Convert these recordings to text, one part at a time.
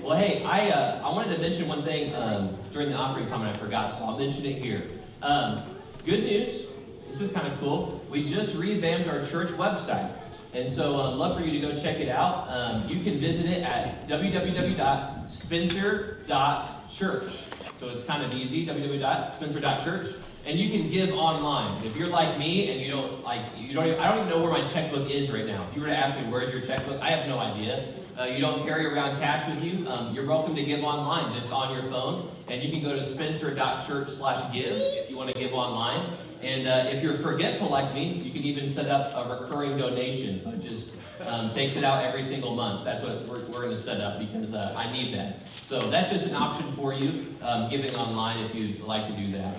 Well, hey, I wanted to mention one thing during the offering time and I forgot, so I'll mention it here. Good news. This is kind of cool. We just revamped our church website. And so I'd love for you to go check it out. You can visit it at www.spencer.church. So it's kind of easy, www.spencer.church. And you can give online. If you're like me and I don't even know where my checkbook is right now. If you were to ask me, where's your checkbook? I have no idea. You don't carry around cash with you. You're welcome to give online, just on your phone. And you can go to spencer.church/give if you want to give online. And if you're forgetful like me, you can even set up a recurring donation. So it just takes it out every single month. That's what we're going to set up because I need that. So that's just an option for you, giving online if you'd like to do that.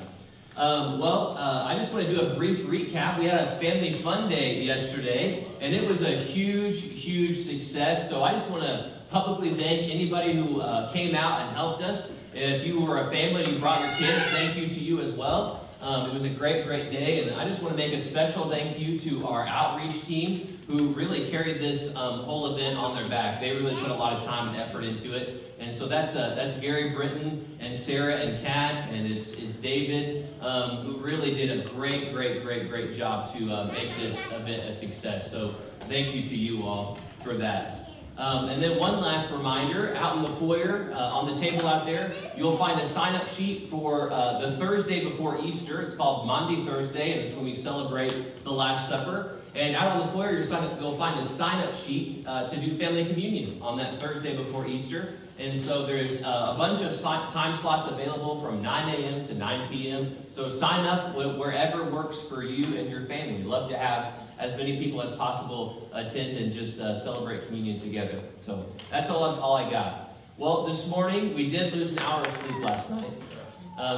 I just want to do a brief recap. We had a family fun day yesterday, and it was a huge, huge success. So I just want to publicly thank anybody who came out and helped us. If you were a family and you brought your kids, thank you to you as well. It was a great, great day, and I just want to make a special thank you to our outreach team who really carried this whole event on their back. They really put a lot of time and effort into it. And so that's Gary Britton and Sarah and Kat, and it's David, who really did a great, great, great, great job to make this event a success. So thank you to you all for that. And then one last reminder, out in the foyer, on the table out there, you'll find a sign-up sheet for the Thursday before Easter. It's called Maundy Thursday, and it's when we celebrate the Last Supper. And out on the foyer, you'll find a sign-up sheet to do family communion on that Thursday before Easter. And so there's a bunch of time slots available from 9 a.m. to 9 p.m. So sign up wherever works for you and your family. Love to have as many people as possible attend and just celebrate communion together. So that's all I got. Well, this morning, we did lose an hour of sleep last night.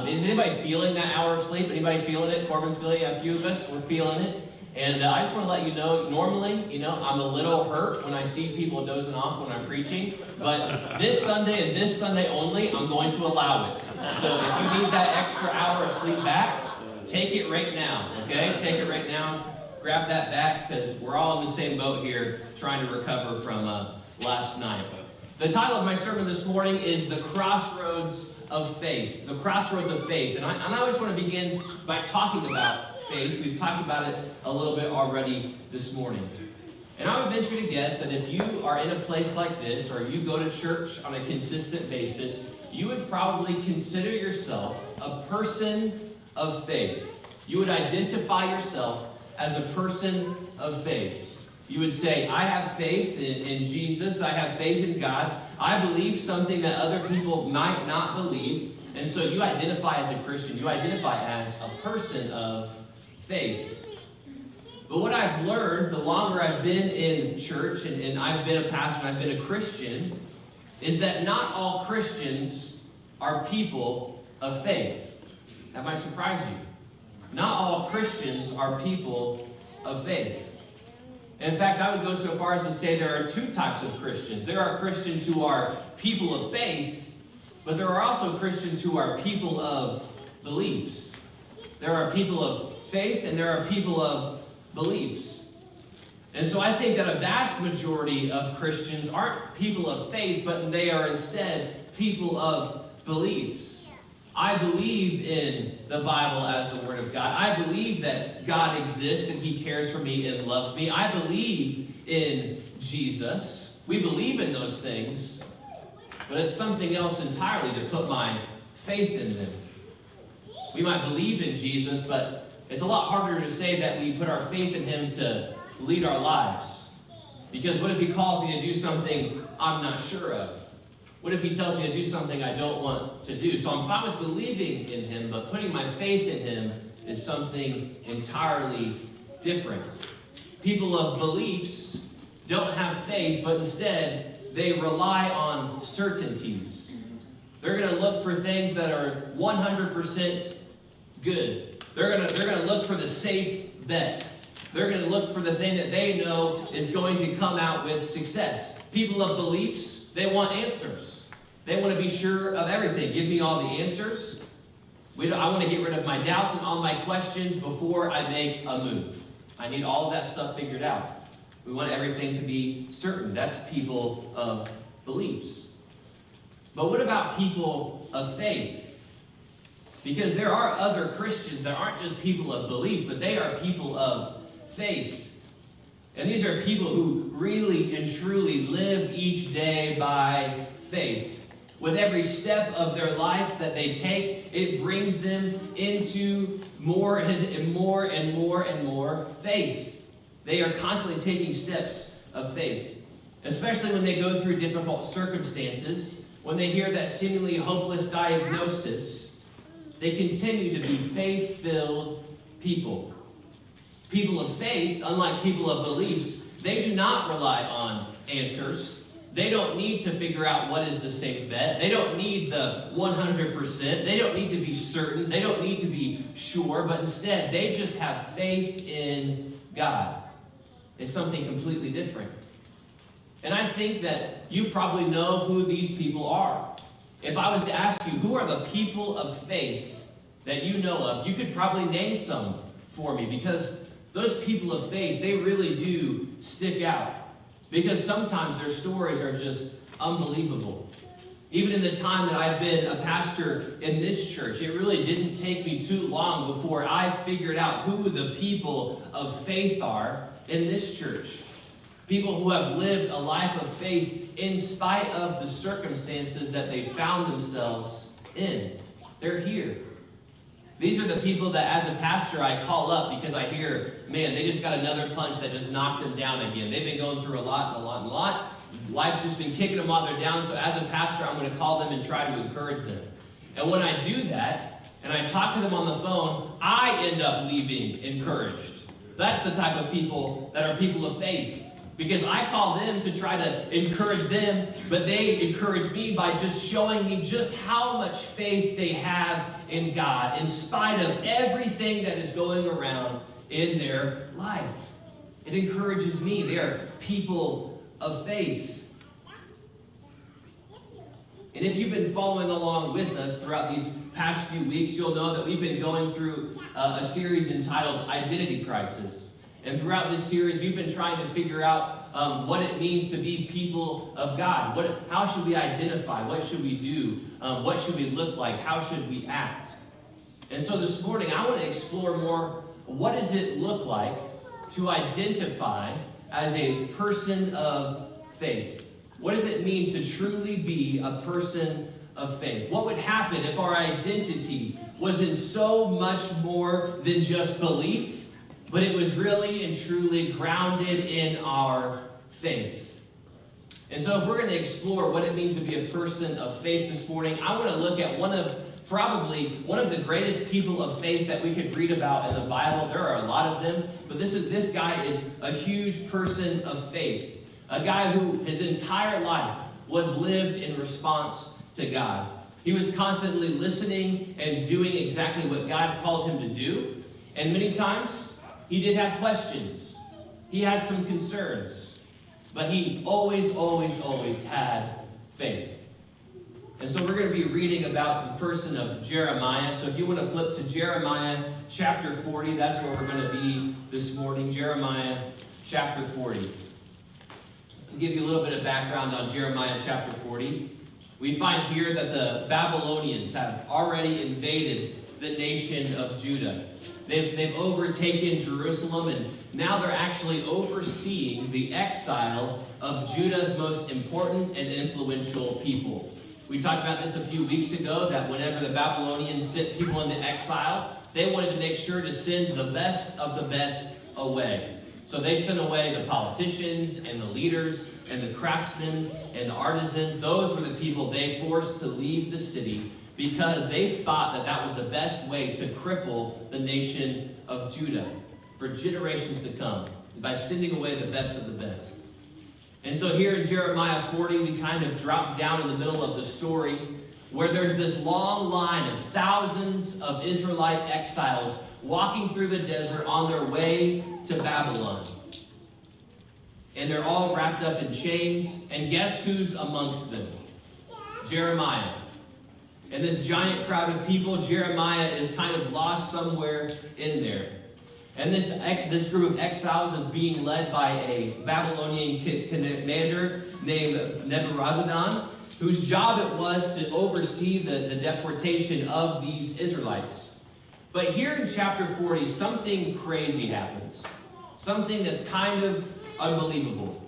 Is anybody feeling that hour of sleep? Anybody feeling it? Corbin's feeling it. A few of us, we're feeling it. And I just want to let you know, normally, I'm a little hurt when I see people dozing off when I'm preaching. But this Sunday and this Sunday only, I'm going to allow it. So if you need that extra hour of sleep back, take it right now, okay? Take it right now. Grab that back because we're all in the same boat here trying to recover from last night. The title of my sermon this morning is The Crossroads of Faith. The Crossroads of Faith. And I always want to begin by talking about faith. We've talked about it a little bit already this morning. And I would venture to guess that if you are in a place like this, or you go to church on a consistent basis, you would probably consider yourself a person of faith. You would identify yourself as a person of faith. You would say, I have faith in Jesus. I have faith in God. I believe something that other people might not believe. And so you identify as a Christian. You identify as a person of faith. But what I've learned, the longer I've been in church, and I've been a pastor, and I've been a Christian, is that not all Christians are people of faith. That might surprise you. Not all Christians are people of faith. In fact, I would go so far as to say there are two types of Christians. There are Christians who are people of faith, but there are also Christians who are people of beliefs. There are people of faith and there are people of beliefs. And so I think that a vast majority of Christians aren't people of faith, but they are instead people of beliefs. I believe in the Bible as the Word of God. I believe that God exists and He cares for me and loves me. I believe in Jesus. We believe in those things, but it's something else entirely to put my faith in them. We might believe in Jesus, but it's a lot harder to say that we put our faith in Him to lead our lives. Because what if He calls me to do something I'm not sure of? What if He tells me to do something I don't want to do? So I'm fine with believing in Him, but putting my faith in Him is something entirely different. People of beliefs don't have faith, but instead they rely on certainties. They're going to look for things that are 100% good. They're going to look for the safe bet. They're going to look for the thing that they know is going to come out with success. People of beliefs, they want answers. They want to be sure of everything. Give me all the answers. I want to get rid of my doubts and all my questions before I make a move. I need all of that stuff figured out. We want everything to be certain. That's people of beliefs. But what about people of faith? Because there are other Christians that aren't just people of beliefs, but they are people of faith. And these are people who really and truly live each day by faith. With every step of their life that they take, it brings them into more and more and more and more faith. They are constantly taking steps of faith, especially when they go through difficult circumstances, when they hear that seemingly hopeless diagnosis. They continue to be faith-filled people. People of faith, unlike people of beliefs, they do not rely on answers. They don't need to figure out what is the safe bet. They don't need the 100%. They don't need to be certain. They don't need to be sure. But instead, they just have faith in God. It's something completely different. And I think that you probably know who these people are. If I was to ask you, who are the people of faith that you know of, you could probably name some for me, because those people of faith, they really do stick out. Because sometimes their stories are just unbelievable. Even in the time that I've been a pastor in this church, it really didn't take me too long before I figured out who the people of faith are in this church. People who have lived a life of faith in spite of the circumstances that they found themselves in. They're here. These are the people that as a pastor I call up because I hear, man, they just got another punch that just knocked them down again. They've been going through a lot. Life's just been kicking them while they're down, so as a pastor I'm going to call them and try to encourage them. And when I do that, and I talk to them on the phone, I end up leaving encouraged. That's the type of people that are people of faith. Because I call them to try to encourage them, but they encourage me by just showing me just how much faith they have in God, in spite of everything that is going around in their life. It encourages me. They are people of faith. And if you've been following along with us throughout these past few weeks, you'll know that we've been going through a series entitled Identity Crisis. And throughout this series, we've been trying to figure out what it means to be people of God. How should we identify? What should we do? What should we look like? How should we act? And so this morning, I want to explore more, what does it look like to identify as a person of faith? What does it mean to truly be a person of faith? What would happen if our identity wasn't so much more than just belief, but it was really and truly grounded in our faith? And so if we're going to explore what it means to be a person of faith this morning, I want to look at probably one of the greatest people of faith that we could read about in the Bible. There are a lot of them, but this guy is a huge person of faith. A guy who his entire life was lived in response to God. He was constantly listening and doing exactly what God called him to do. And many times, he did have questions. He had some concerns. But he always had faith. And so we're going to be reading about the person of Jeremiah. So if you want to flip to Jeremiah chapter 40, that's where we're going to be this morning. Jeremiah chapter 40. I'll give you a little bit of background on Jeremiah chapter 40. We find here that the Babylonians have already invaded the nation of Judah. They've overtaken Jerusalem, and now they're actually overseeing the exile of Judah's most important and influential people. We talked about this a few weeks ago, that whenever the Babylonians sent people into exile, they wanted to make sure to send the best of the best away. So they sent away the politicians and the leaders and the craftsmen and the artisans. Those were the people they forced to leave the city because they thought that that was the best way to cripple the nation of Judah for generations to come, by sending away the best of the best. And so here in Jeremiah 40, we kind of drop down in the middle of the story where there's this long line of thousands of Israelite exiles walking through the desert on their way to Babylon. And they're all wrapped up in chains. And guess who's amongst them? Jeremiah. And this giant crowd of people, Jeremiah is kind of lost somewhere in there. And this group of exiles is being led by a Babylonian commander named Nebuchadnezzar, whose job it was to oversee the deportation of these Israelites. But here in chapter 40, something crazy happens. Something that's kind of unbelievable.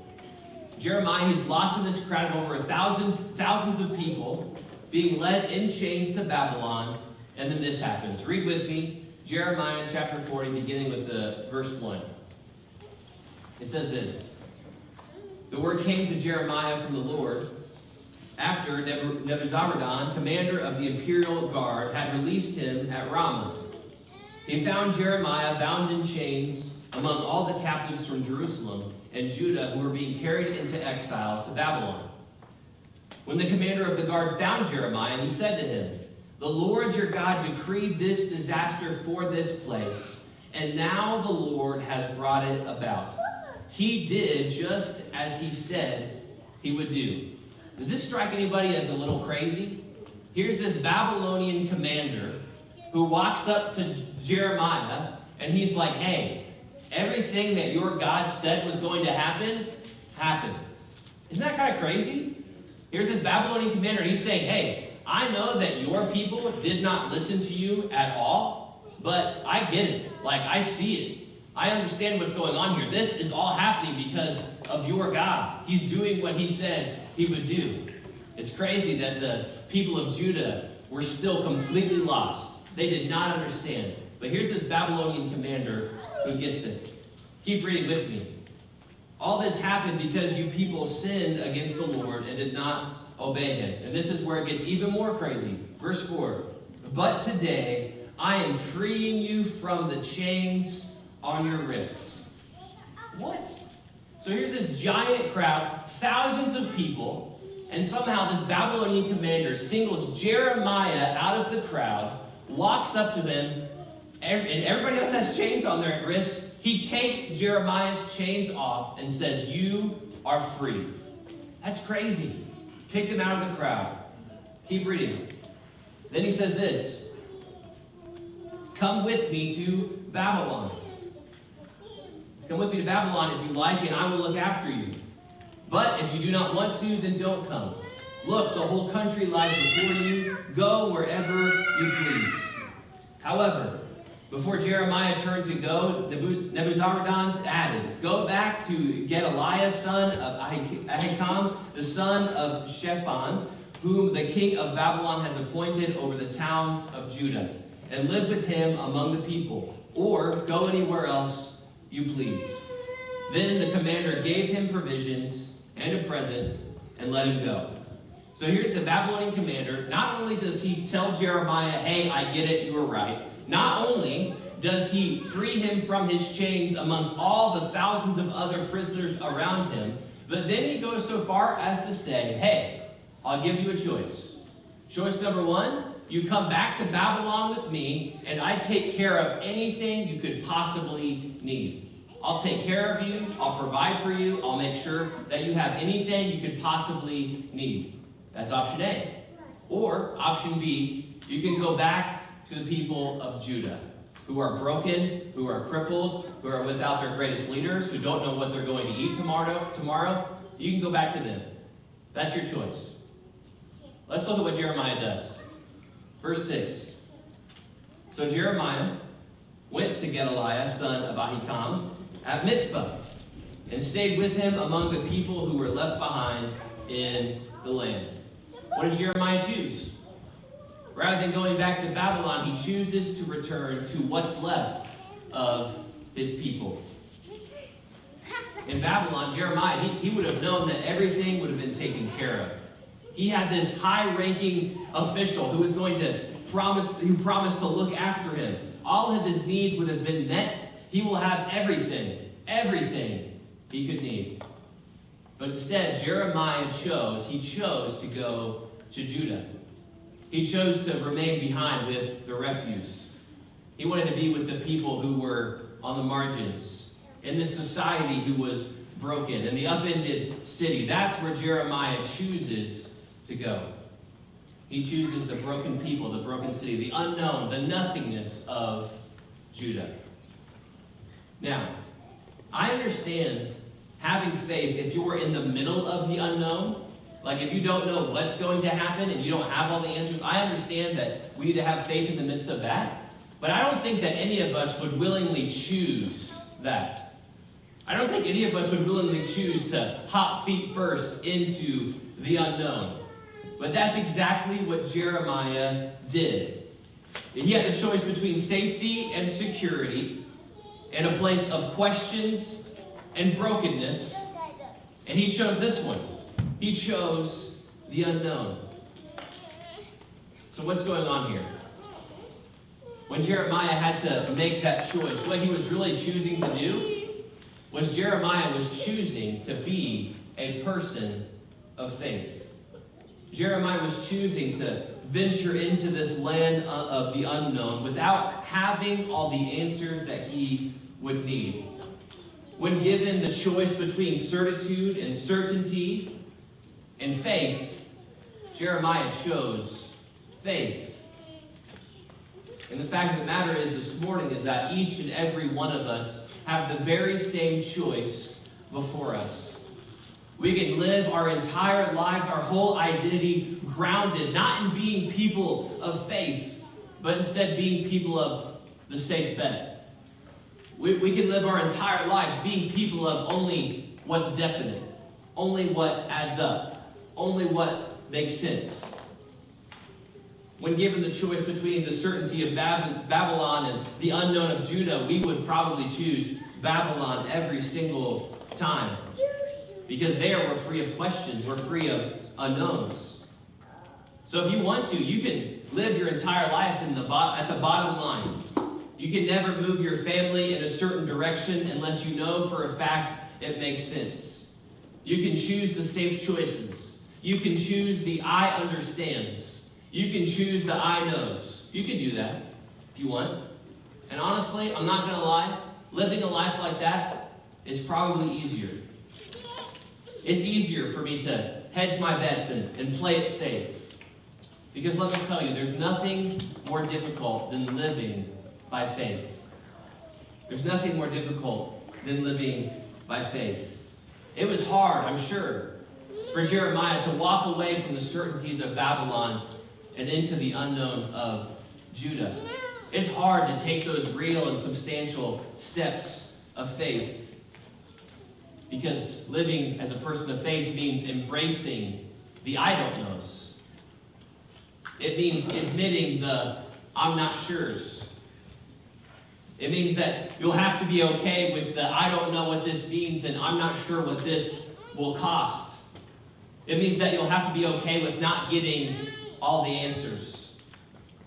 Jeremiah, he's lost in this crowd of over thousands of people being led in chains to Babylon. And then this happens. Read with me, Jeremiah chapter 40, beginning with the verse 1. It says this. The word came to Jeremiah from the Lord after Nebuzaradan, commander of the imperial guard, had released him at Ramah. He found Jeremiah bound in chains among all the captives from Jerusalem and Judah who were being carried into exile to Babylon. When the commander of the guard found Jeremiah, he said to him, "The Lord your God decreed this disaster for this place, and now the Lord has brought it about. He did just as he said he would do." Does this strike anybody as a little crazy? Here's this Babylonian commander who walks up to Jeremiah, and he's like, "Hey, everything that your God said was going to happen, happened." Isn't that kind of crazy? Here's this Babylonian commander, and he's saying, "Hey, I know that your people did not listen to you at all, but I get it. Like, I see it. I understand what's going on here. This is all happening because of your God. He's doing what he said he would do." It's crazy that the people of Judah were still completely lost. They did not understand. But here's this Babylonian commander who gets it. Keep reading with me. "All this happened because you people sinned against the Lord and did not obey him." And this is where it gets even more crazy. Verse 4. "But today I am freeing you from the chains on your wrists." What? So here's this giant crowd, thousands of people, and somehow this Babylonian commander singles Jeremiah out of the crowd, walks up to him, and everybody else has chains on their wrists. He takes Jeremiah's chains off and says, "You are free." That's crazy. Picked him out of the crowd. Keep reading. Then he says this, "Come with me to Babylon. Come with me to Babylon if you like, and I will look after you. But if you do not want to, then don't come. Look, the whole country lies before you. Go wherever you please." However, before Jeremiah turned to go, Nebuzaradan added, "Go back to Gedaliah, son of Ahikam, the son of Shaphan, whom the king of Babylon has appointed over the towns of Judah, and live with him among the people, or go anywhere else you please." Then the commander gave him provisions and a present and let him go. So here the Babylonian commander, not only does he tell Jeremiah, "Hey, I get it, you were right." Not only does he free him from his chains amongst all the thousands of other prisoners around him, but then he goes so far as to say, "Hey, I'll give you a choice. Choice number one, you come back to Babylon with me, and I take care of anything you could possibly need. I'll take care of you, I'll provide for you, I'll make sure that you have anything you could possibly need." That's option A. Or option B, you can go back to the people of Judah, who are broken, who are crippled, who are without their greatest leaders, who don't know what they're going to eat tomorrow. You can go back to them. That's your choice. Let's look at what Jeremiah does. Verse 6. "So Jeremiah went to Gedaliah, son of Ahikam, at Mizpah, and stayed with him among the people who were left behind in the land." What does Jeremiah choose? Rather than going back to Babylon, he chooses to return to what's left of his people. In Babylon, Jeremiah, he would have known that everything would have been taken care of. He had this high-ranking official who was going to promised to look after him. All of his needs would have been met. He will have everything he could need. But instead, Jeremiah chose to go to Judah. He chose to remain behind with the refuse. He wanted to be with the people who were on the margins, in this society who was broken, in the upended city. That's where Jeremiah chooses to go. He chooses the broken people, the broken city, the unknown, the nothingness of Judah. Now, I understand having faith if you're in the middle of the unknown, Like, if you don't know what's going to happen and you don't have all the answers, I understand that we need to have faith in the midst of that. But I don't think that any of us would willingly choose that. I don't think any of us would willingly choose to hop feet first into the unknown. But that's exactly what Jeremiah did. He had the choice between safety and security, and a place of questions and brokenness, and he chose this one. He chose the unknown. So what's going on here? When Jeremiah had to make that choice, what he was really choosing to do was Jeremiah was choosing to be a person of faith. Jeremiah was choosing to venture into this land of the unknown without having all the answers that he would need. When given the choice between certitude and certainty and faith, Jeremiah chose faith. And the fact of the matter is this morning is that each and every one of us have the very same choice before us. We can live our entire lives, our whole identity, grounded, not in being people of faith, but instead being people of the safe bet. We can live our entire lives being people of only what's definite, only what adds up, only what makes sense. When given the choice between the certainty of Babylon and the unknown of Judah, we would probably choose Babylon every single time. Because there we're free of questions, we're free of unknowns. So if you want to, you can live your entire life at the bottom line. You can never move your family in a certain direction unless you know for a fact it makes sense. You can choose the safe choices. You can choose the I understands. You can choose the I knows. You can do that if you want. And honestly, I'm not going to lie, living a life like that is probably easier. It's easier for me to hedge my bets and play it safe. Because let me tell you, there's nothing more difficult than living by faith. There's nothing more difficult than living by faith. It was hard, I'm sure, for Jeremiah to walk away from the certainties of Babylon and into the unknowns of Judah. It's hard to take those real and substantial steps of faith. Because living as a person of faith means embracing the I don't knows. It means admitting the I'm not sure's. It means that you'll have to be okay with the I don't know what this means and I'm not sure what this will cost. It means that you'll have to be okay with not getting all the answers.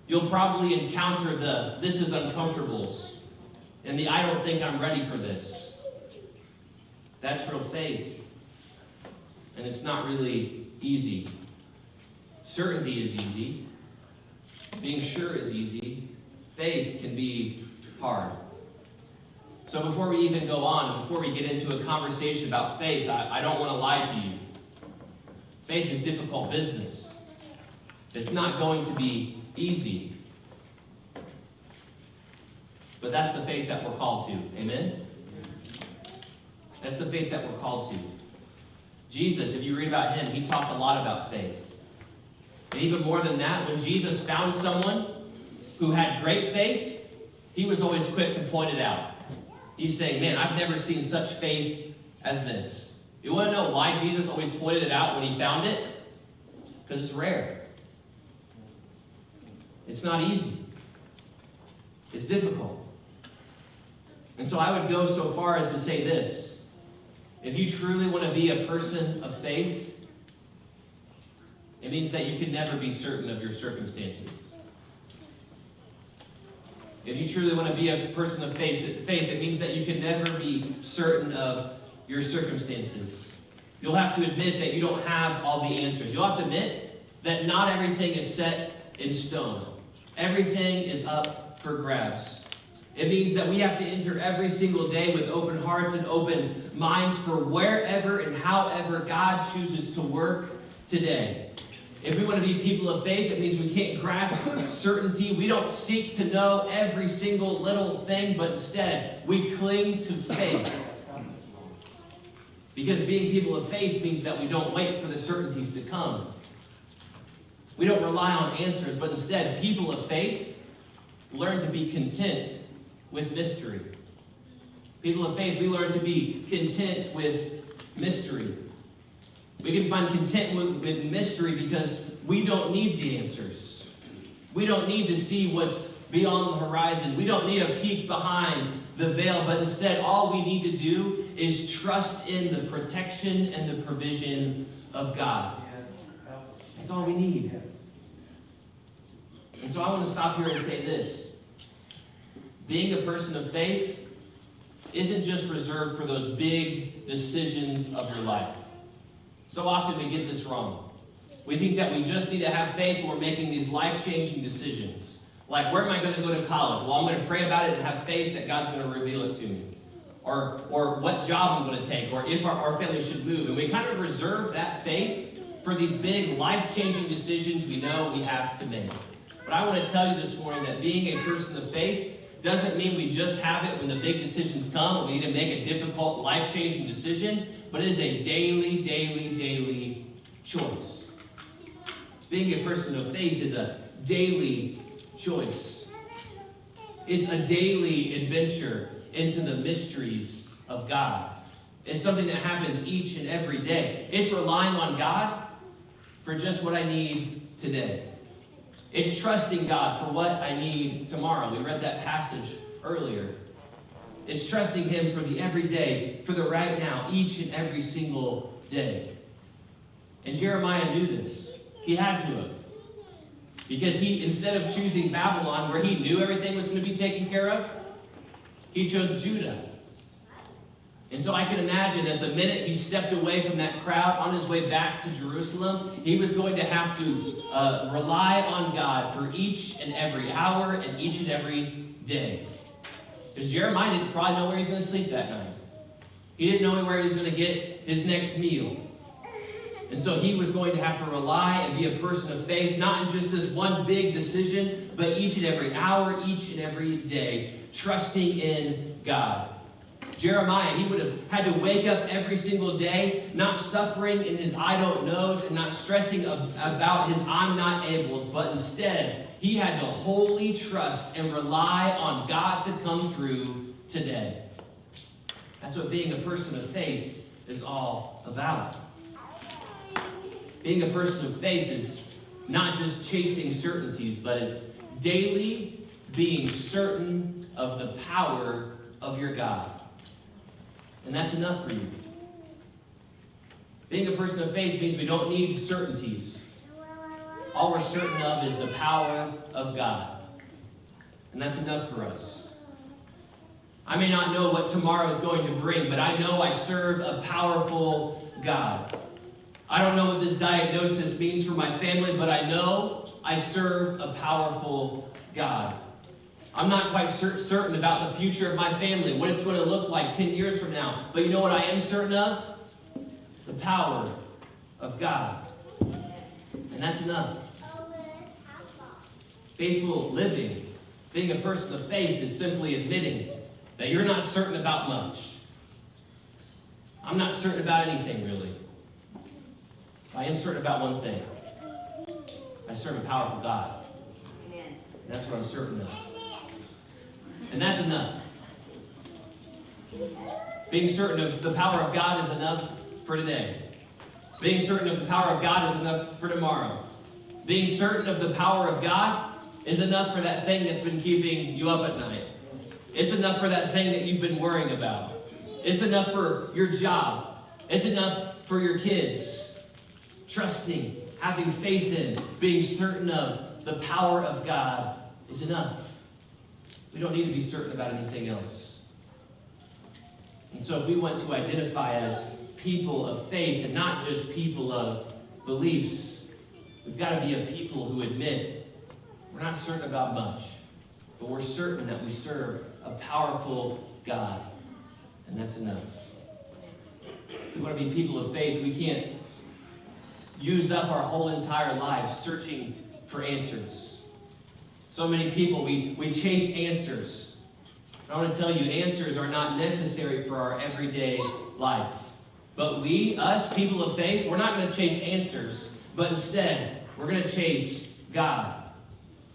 You'll probably encounter the this is uncomfortables and the I don't think I'm ready for this. That's real faith. And it's not really easy. Certainty is easy. Being sure is easy. Faith can be hard. So before we even go on, and before we get into a conversation about faith, I don't want to lie to you. Faith is difficult business. It's not going to be easy. But that's the faith that we're called to. Amen? That's the faith that we're called to. Jesus, if you read about him, he talked a lot about faith. And even more than that, when Jesus found someone who had great faith, he was always quick to point it out. He's saying, man, I've never seen such faith as this. You want to know why Jesus always pointed it out when he found it? Because it's rare. It's not easy. It's difficult. And so I would go so far as to say this. If you truly want to be a person of faith, it means that you can never be certain of your circumstances. If you truly want to be a person of faith, it means that you can never be certain of your circumstances. You'll have to admit that you don't have all the answers. You'll have to admit that not everything is set in stone. Everything is up for grabs. It means that we have to enter every single day with open hearts and open minds for wherever and however God chooses to work today. If we want to be people of faith, it means we can't grasp certainty. We don't seek to know every single little thing, but instead, we cling to faith. Because being people of faith means that we don't wait for the certainties to come. We don't rely on answers, but instead, people of faith learn to be content with mystery. People of faith, we learn to be content with mystery. We can find contentment with mystery because we don't need the answers. We don't need to see what's beyond the horizon. We don't need a peek behind the veil, but instead all we need to do is trust in the protection and the provision of God. That's all we need. And so I want to stop here and say this. Being a person of faith isn't just reserved for those big decisions of your life. So often we get this wrong. We think that we just need to have faith when we're making these life-changing decisions. Like, where am I going to go to college? Well, I'm going to pray about it and have faith that God's going to reveal it to me. Or what job I'm going to take, or if our family should move. And we kind of reserve that faith for these big life-changing decisions we know we have to make. But I want to tell you this morning that being a person of faith doesn't mean we just have it when the big decisions come and we need to make a difficult, life-changing decision, but it is a daily choice. Being a person of faith is a daily choice. It's a daily adventure into the mysteries of God. It's something that happens each and every day. It's relying on God for just what I need today. It's trusting God for what I need tomorrow. We read that passage earlier. It's trusting Him for the everyday, for the right now, each and every single day. And Jeremiah knew this. He had to have. Because he, instead of choosing Babylon, where he knew everything was going to be taken care of, he chose Judah. And so I can imagine that the minute he stepped away from that crowd on his way back to Jerusalem, he was going to have to rely on God for each and every hour and each and every day. Because Jeremiah didn't probably know where he was going to sleep that night. He didn't know where he was going to get his next meal. And so he was going to have to rely and be a person of faith, not in just this one big decision, but each and every hour, each and every day, trusting in God. Jeremiah, he would have had to wake up every single day, not suffering in his I don't knows and not stressing about his I'm not ables, but instead, he had to wholly trust and rely on God to come through today. That's what being a person of faith is all about. Being a person of faith is not just chasing certainties, but it's daily being certain of the power of your God. And that's enough for you. Being a person of faith means we don't need certainties. All we're certain of is the power of God. And that's enough for us. I may not know what tomorrow is going to bring, but I know I serve a powerful God. I don't know what this diagnosis means for my family, but I know I serve a powerful God. I'm not quite certain about the future of my family, what it's going to look like 10 years from now. But you know what I am certain of? The power of God. And that's enough. Faithful living, being a person of faith, is simply admitting that you're not certain about much. I'm not certain about anything, really. I am certain about one thing. I serve a powerful God. Amen. And that's what I'm certain of. And that's enough. Being certain of the power of God is enough for today. Being certain of the power of God is enough for tomorrow. Being certain of the power of God is enough for that thing that's been keeping you up at night. It's enough for that thing that you've been worrying about. It's enough for your job. It's enough for your kids. Trusting, having faith in, being certain of the power of God is enough. We don't need to be certain about anything else. And so if we want to identify as people of faith and not just people of beliefs, we've got to be a people who admit we're not certain about much, but we're certain that we serve a powerful God. And that's enough. If we want to be people of faith, we can't use up our whole entire lives searching for answers. So many people, we chase answers. I want to tell you, answers are not necessary for our everyday life. But us, people of faith, we're not going to chase answers, but instead, we're going to chase God.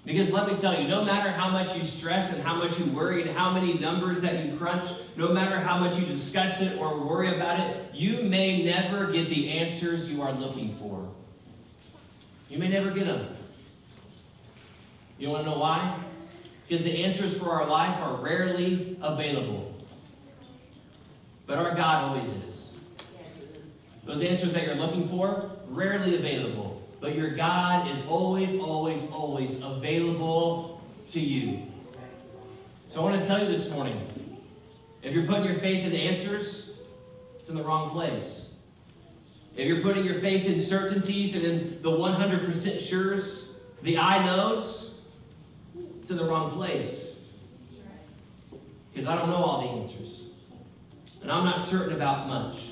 Because let me tell you, no matter how much you stress and how much you worry and how many numbers that you crunch, no matter how much you discuss it or worry about it, you may never get the answers you are looking for. You may never get them. You want to know why? Because the answers for our life are rarely available. But our God always is. Those answers that you're looking for, rarely available. But your God is always, always, always available to you. So I want to tell you this morning, if you're putting your faith in answers, it's in the wrong place. If you're putting your faith in certainties and in the 100% sures, the I knows, it's in the wrong place. Because I don't know all the answers. And I'm not certain about much.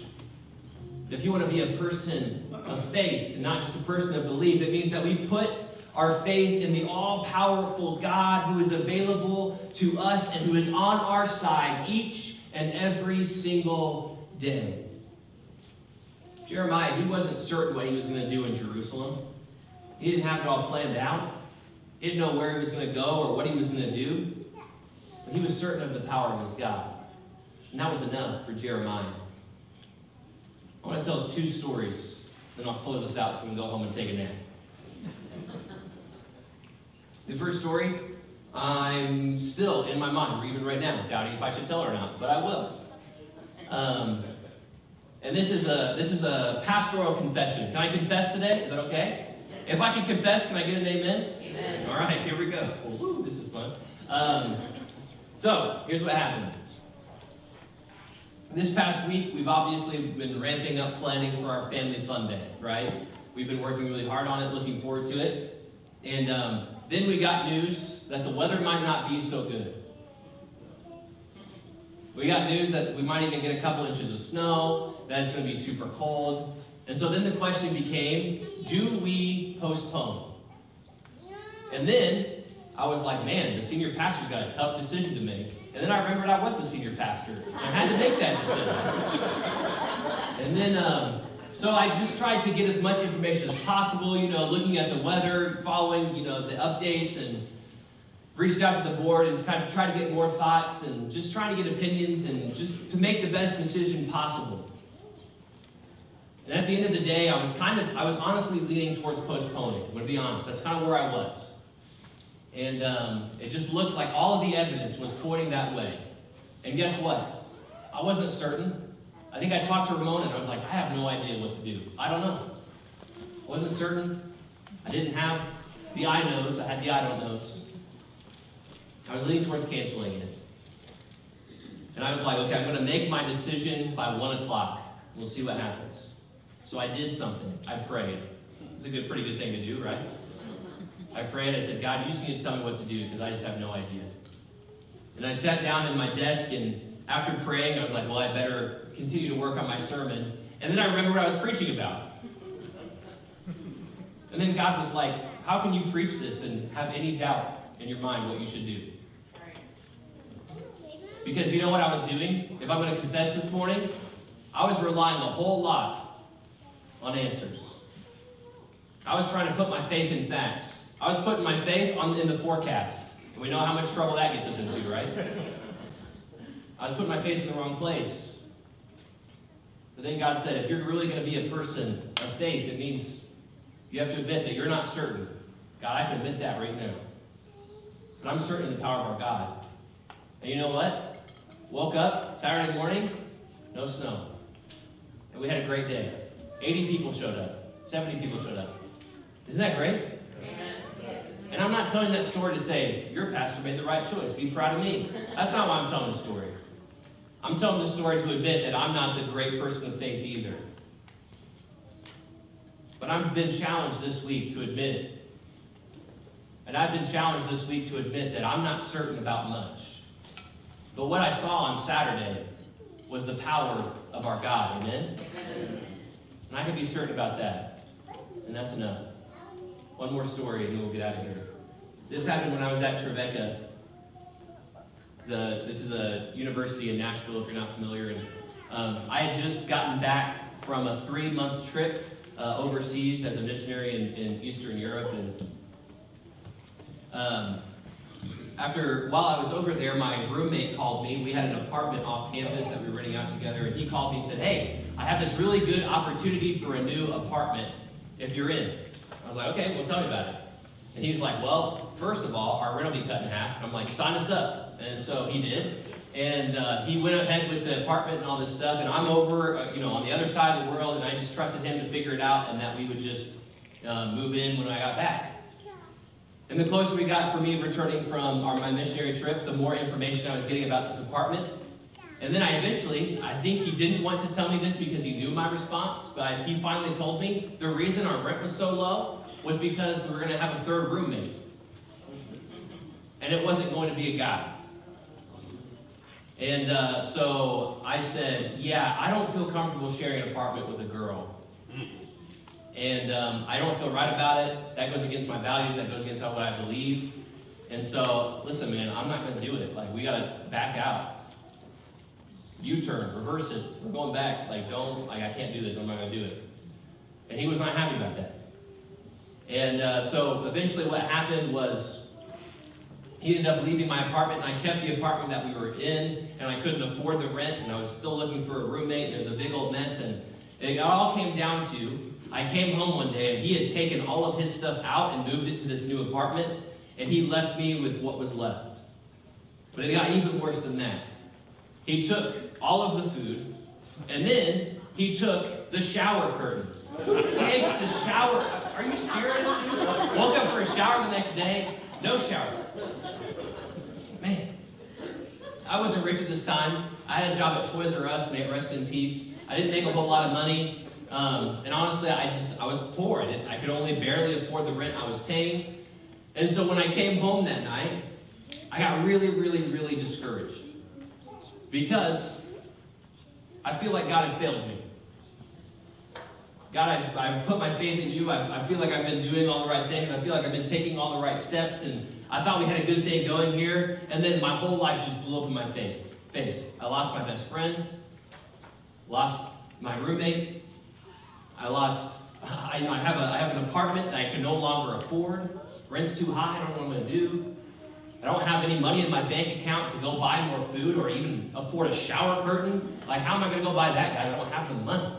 If you want to be a person of faith, and not just a person of belief, it means that we put our faith in the all-powerful God who is available to us and who is on our side each and every single day. Jeremiah, he wasn't certain what he was going to do in Jerusalem. He didn't have it all planned out. He didn't know where he was going to go or what he was going to do. But he was certain of the power of his God. And that was enough for Jeremiah. I want to tell two stories, then I'll close this out so we can go home and take a nap. The first story, I'm still in my mind, or even right now, doubting if I should tell her or not, but I will. And this is a pastoral confession. Can I confess today? Is that okay? If I can confess, can I get an amen? Amen. All right, here we go. Woo, this is fun. So, here's what happened. This past week, we've obviously been ramping up planning for our family fun day, right? We've been working really hard on it, looking forward to it. And then we got news that the weather might not be so good. We got news that we might even get a couple inches of snow, that it's going to be super cold. And so then the question became, do we postpone? And then I was like, man, the senior pastor's got a tough decision to make. And then I remembered I was the senior pastor. I had to make that decision. And then, so I just tried to get as much information as possible, looking at the weather, following, the updates, and reached out to the board and kind of tried to get more thoughts and just trying to get opinions and just to make the best decision possible. And at the end of the day, I was honestly leaning towards postponing. I'm going to be honest. That's kind of where I was. And it just looked like all of the evidence was pointing that way. And guess what? I wasn't certain. I think I talked to Ramona and I was like, I have no idea what to do. I don't know. I wasn't certain. I didn't have the I knows. I had the I don't knows. I was leaning towards canceling it. And I was like, okay, I'm going to make my decision by 1 o'clock. We'll see what happens. So I did something. I prayed. It's a pretty good thing to do, right? I prayed, I said, God, you just need to tell me what to do because I just have no idea. And I sat down in my desk, and after praying, I was like, well, I better continue to work on my sermon. And then I remembered what I was preaching about. And then God was like, how can you preach this and have any doubt in your mind what you should do? Because you know what I was doing? If I'm going to confess this morning, I was relying a whole lot on answers. I was trying to put my faith in facts. I was putting my faith in the forecast. And we know how much trouble that gets us into, right? I was putting my faith in the wrong place. But then God said, if you're really going to be a person of faith, it means you have to admit that you're not certain. God, I can admit that right now. But I'm certain in the power of our God. And you know what? Woke up Saturday morning, no snow. And we had a great day. 80 people showed up. 70 people showed up. Isn't that great? And I'm not telling that story to say, your pastor made the right choice. Be proud of me. That's not why I'm telling the story. I'm telling the story to admit that I'm not the great person of faith either. But I've been challenged this week to admit it. And I've been challenged this week to admit that I'm not certain about much. But what I saw on Saturday was the power of our God. Amen? And I can be certain about that. And that's enough. One more story and then we'll get out of here. This happened when I was at Trevecca. This is a university in Nashville, if you're not familiar. And I had just gotten back from a 3-month trip overseas as a missionary in Eastern Europe, and while I was over there, my roommate called me. We had an apartment off campus that we were renting out together, and he called me and said, "Hey, I have this really good opportunity for a new apartment if you're in." I was like, "Okay, well, tell me about it." And he's like, "Well, first of all, our rent will be cut in half." I'm like, "Sign us up." And so he did. And he went ahead with the apartment and all this stuff, and I'm over, on the other side of the world, and I just trusted him to figure it out, and that we would just move in when I got back. And the closer we got for me returning from my missionary trip, the more information I was getting about this apartment. And then I think he didn't want to tell me this because he knew my response, but he finally told me the reason our rent was so low was because we were going to have a third roommate. And it wasn't going to be a guy. And so I said, "Yeah, I don't feel comfortable sharing an apartment with a girl. And I don't feel right about it. That goes against my values. That goes against what I believe. And so, listen, man, I'm not going to do it. Like, we got to back out. U-turn, reverse it. We're going back. I can't do this. I'm not going to do it." And he was not happy about that. And so eventually what happened was he ended up leaving my apartment, and I kept the apartment that we were in, and I couldn't afford the rent, and I was still looking for a roommate, and it was a big old mess. And it all came down to, I came home one day, and he had taken all of his stuff out and moved it to this new apartment, and he left me with what was left. But it got even worse than that. He took all of the food, and then he took the shower curtain. Who takes the shower? Are you serious? Woke up for a shower the next day, no shower. Man, I wasn't rich at this time. I had a job at Toys R Us, may it rest in peace. I didn't make a whole lot of money. And honestly, I was poor. I could only barely afford the rent I was paying. And so when I came home that night, I got really, really, really discouraged. Because I feel like God had failed me. God, I put my faith in you. I feel like I've been doing all the right things. I feel like I've been taking all the right steps. And I thought we had a good thing going here. And then my whole life just blew up in my face. I lost my best friend. Lost my roommate. I have an apartment that I can no longer afford. Rent's too high. I don't know what I'm going to do. I don't have any money in my bank account to go buy more food or even afford a shower curtain. How am I going to go buy that guy? I don't have the money.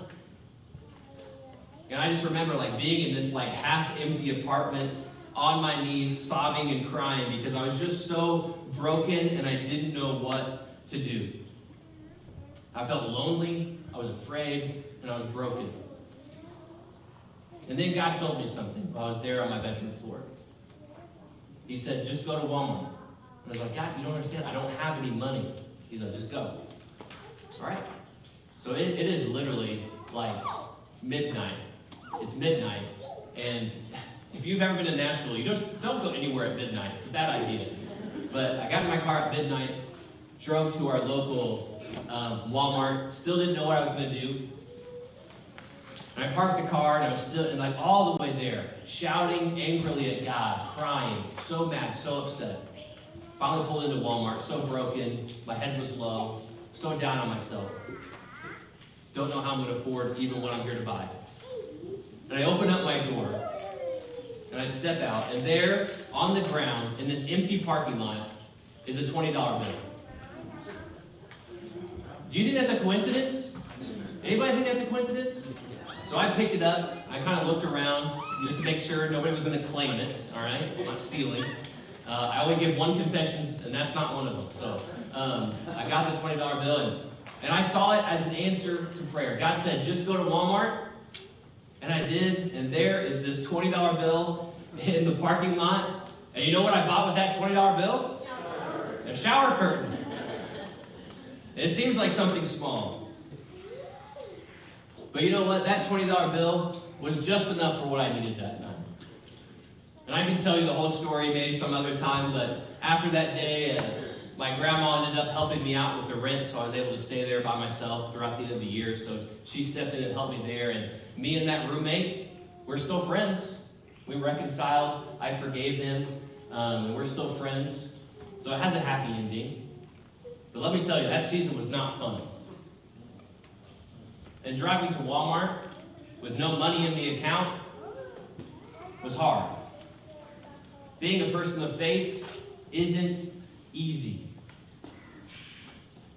And I just remember being in this half-empty apartment on my knees, sobbing and crying because I was just so broken and I didn't know what to do. I felt lonely, I was afraid, and I was broken. And then God told me something while I was there on my bedroom floor. He said, "Just go to Walmart." And I was like, "God, you don't understand. I don't have any money." He's like, "Just go." All right. So it is literally midnight. It's midnight. And if you've ever been to Nashville, you don't go anywhere at midnight. It's a bad idea. But I got in my car at midnight, drove to our local Walmart, still didn't know what I was going to do. And I parked the car, and I was still, all the way there, shouting angrily at God, crying, so mad, so upset. Finally pulled into Walmart, so broken, my head was low, so down on myself. Don't know how I'm going to afford even what I'm here to buy. And I open up my door, and I step out, and there, on the ground, in this empty parking lot, is a $20 bill. Do you think that's a coincidence? Anybody think that's a coincidence? So I picked it up, I kind of looked around, just to make sure nobody was going to claim it, all right? I'm not stealing. I only give one confession, and that's not one of them. So I got the $20 bill, and I saw it as an answer to prayer. God said, "Just go to Walmart." And I did, and there is this $20 bill in the parking lot. And you know what I bought with that $20 bill? A shower curtain. It seems like something small. But you know what? That $20 bill was just enough for what I needed that night. And I can tell you the whole story maybe some other time, but after that day, my grandma ended up helping me out with the rent, so I was able to stay there by myself throughout the end of the year. So she stepped in and helped me there. And me and that roommate, we're still friends. We reconciled. I forgave him. And we're still friends. So it has a happy ending. But let me tell you, that season was not fun. And driving to Walmart with no money in the account was hard. Being a person of faith isn't easy.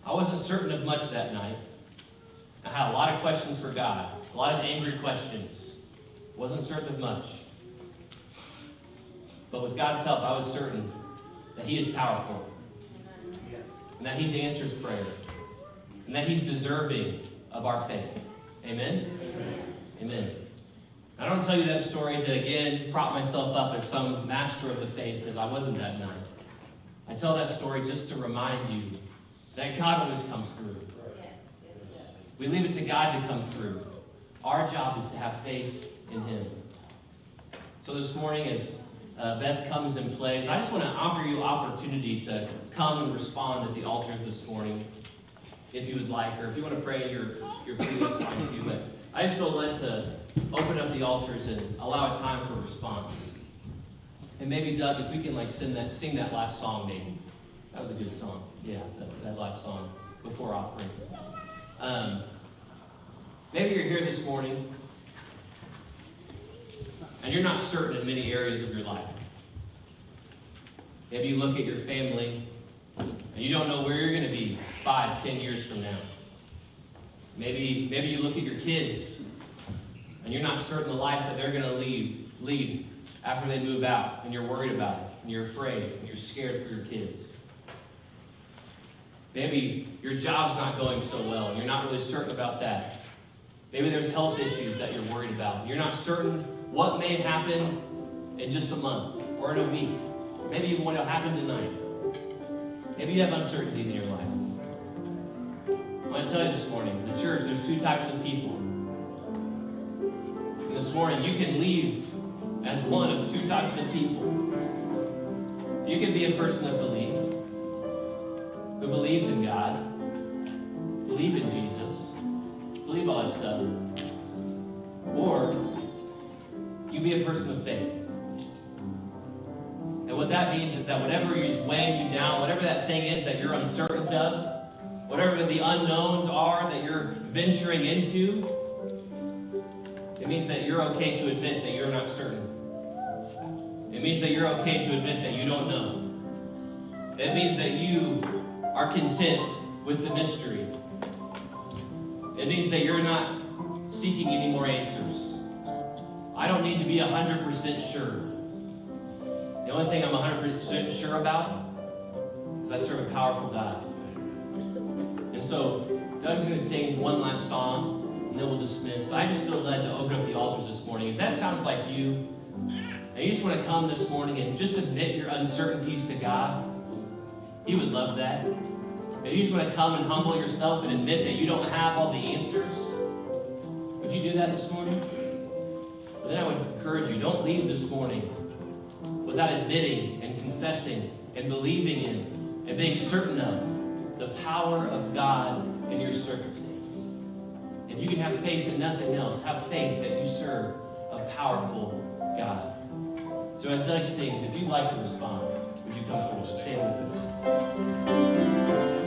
I wasn't certain of much that night. I had a lot of questions for God, a lot of angry questions. Wasn't certain of much. But with God's help, I was certain that He is powerful. And that He answers prayer. And that He's deserving of our faith. Amen? Amen. Amen. I don't tell you that story to, again, prop myself up as some master of the faith, because I wasn't that night. I tell that story just to remind you that God always comes through. We leave it to God to come through. Our job is to have faith in Him. So this morning, as Beth comes and plays, I just want to offer you opportunity to come and respond at the altars this morning, if you would like, or if you want to pray your plea, that's fine too. But I just feel led to open up the altars and allow a time for response. And maybe, Doug, if we can sing that last song, maybe. That was a good song. Yeah, that last song before offering. Maybe you're here this morning and you're not certain in many areas of your life. Maybe you look at your family and you don't know where you're going to be 5, 10 years from now. Maybe you look at your kids and you're not certain the life that they're going to lead after they move out, and you're worried about it, and you're afraid, and you're scared for your kids. Maybe your job's not going so well, and you're not really certain about that. Maybe there's health issues that you're worried about. You're not certain what may happen in just a month or in a week. Maybe even what will happen tonight. Maybe you have uncertainties in your life. I want to tell you this morning, in the church, there's 2 types of people. And this morning, you can leave as one of 2 types of people. You can be a person of belief, who believes in God, believe in Jesus, believe all that stuff. Or you be a person of faith. And what that means is that whatever is weighing you down, whatever that thing is that you're uncertain of, whatever the unknowns are that you're venturing into, it means that you're okay to admit that you're not certain. It means that you're okay to admit that you don't know. It means that you are content with the mystery. It means that you're not seeking any more answers. I don't need to be 100% sure. The only thing I'm 100% sure about is I serve a powerful God. And so, Doug's going to sing one last song, and then we'll dismiss. But I just feel led to open up the altars this morning. If that sounds like you, and you just want to come this morning and just admit your uncertainties to God, He would love that. If you just want to come and humble yourself and admit that you don't have all the answers, would you do that this morning? But then I would encourage you, don't leave this morning without admitting and confessing and believing in and being certain of the power of God in your circumstance. If you can have faith in nothing else, have faith that you serve a powerful God. So as Doug sings, if you'd like to respond, would you come forward? Stand with us.